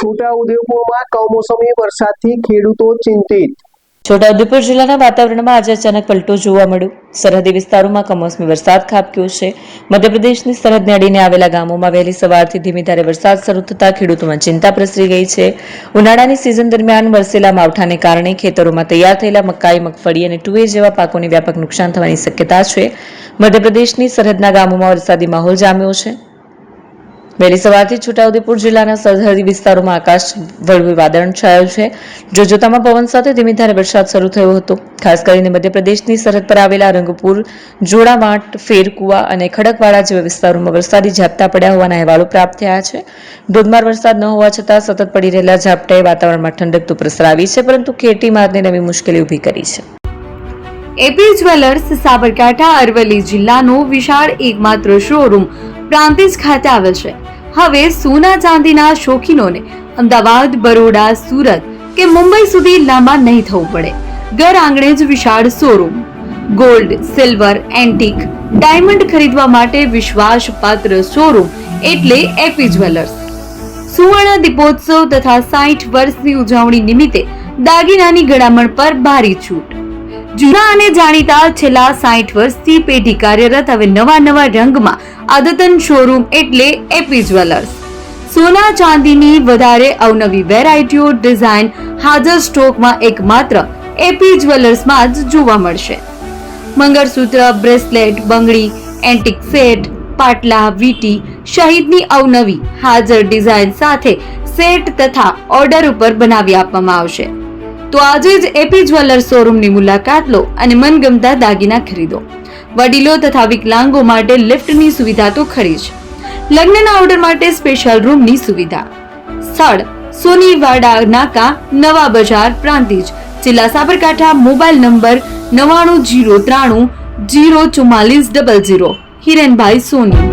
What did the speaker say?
છોટાઉદેપુરમાં કમોસમી વરસાદથી ખેડૂતો ચિંતિત। છોટાઉદેપુર જિલ્લાના વાતાવરણમાં આજે અચાનક પલટો જોવા મળ્યો। સરહદી વિસ્તારોમાં કમોસમી વરસાદ ખાબક્યો છે। મધ્યપ્રદેશની સરહદને અડીને આવેલા ગામોમાં વહેલી સવારથી ધીમી ધારે વરસાદ શરૂ થતાં ખેડૂતોમાં ચિંતા પ્રસરી ગઈ છે। ઉનાળાની સિઝન દરમિયાન વરસેલા માવઠાને કારણે ખેતરોમાં તૈયાર થયેલા મકાઈ, મગફળી અને તુવેર જેવા પાકોને વ્યાપક નુકસાન થવાની શક્યતા છે। મધ્યપ્રદેશની સરહદના ગામોમાં વરસાદી માહોલ જામ્યો છે। વહેલી સવારથી છોટાઉદેપુર જિલ્લાના સરહદી વિસ્તારોમાં આકાશ વળવું વાદળ છાયું છે। જોતજોતામાં પવન સાથે ધીમી ધારે વરસાદ શરૂ થયો હતો। ખાસ કરીને મધ્યપ્રદેશની સરહદ પર આવેલા રંગપુર, જોડાવાંટ, ફેરકુવા અને ખડકવાડા જેવા વિસ્તારોમાં વરસાદી ઝાપટા પડ્યા હોવાના અહેવાલો પ્રાપ્ત થયા છે। ધોધમાર વરસાદ ન હોવા છતાં સતત પડી રહેલા ઝાપટાએ વાતાવરણમાં ઠંડક તો પ્રસરાવી છે, પરંતુ ખેતી માર્ગને નવી મુશ્કેલી ઊભી કરી છે। એપી જ્વેલર્સ સાબરકાંઠા અરવલ્લી જિલ્લાનો વિશાળ એકમાત્ર શોરૂમ પ્રાંતિજ ખાતે આવેલ છે। હવે સોના ચાંદીના શોખીનોને અમદાવાદ, બરોડા, સુરત કે મુંબઈ સુધી લાંબા નહીં થવું પડે। ઘર આંગણે જ વિશાળ showroom. Gold, silver, antique, diamond ખરીદવા માટે વિશ્વાસપાત્ર શોરૂમ એટલે એપી જ્વેલર્સ। સુવર્ણ દીપોત્સવ તથા 60 વર્ષની ઉજવણી નિમિત્તે દાગીનાની ગળામણ પર ભારી છૂટ। જૂના અને જાણીતા છેલ્લા 60 વર્ષથી પેઢી કાર્યરત હવે નવા રંગમાં અદ્યતન શોરૂમ એટલે એપી જ્વેલર્સ। સોના ચાંદીની વધારે અવનવી વેરાયટીઓ, ડિઝાઇન હાજર સ્ટોકમાં એકમાત્ર એપી જ્વેલર્સમાં જ જોવા મળશે। મંગળસૂત્ર, બ્રેસલેટ, બંગડી, એન્ટિક સેટ, પાટલા, વીટી સહિતની અવનવી હાજર ડિઝાઇન સાથે સેટ તથા ઓર્ડર ઉપર બનાવી આપવામાં આવશે। તો આજે જ એપી જ્વેલર્સ શોરૂમની મુલાકાત લો અને મનગમતા દાગીના ખરીદો। વડીલો તથા વિકલાંગો માટે લિફ્ટની સુવિધા તો ખરી જ। લગ્નના ઓર્ડર માટે સ્પેશિયલ રૂમની સુવિધા। સ્થળ સોનીવાડા નાકા, નવા બજાર, પ્રાંતિજ, જિલ્લા સાબરકાંઠા। Mobile number 9903304400। હિરેનભાઈ સોની।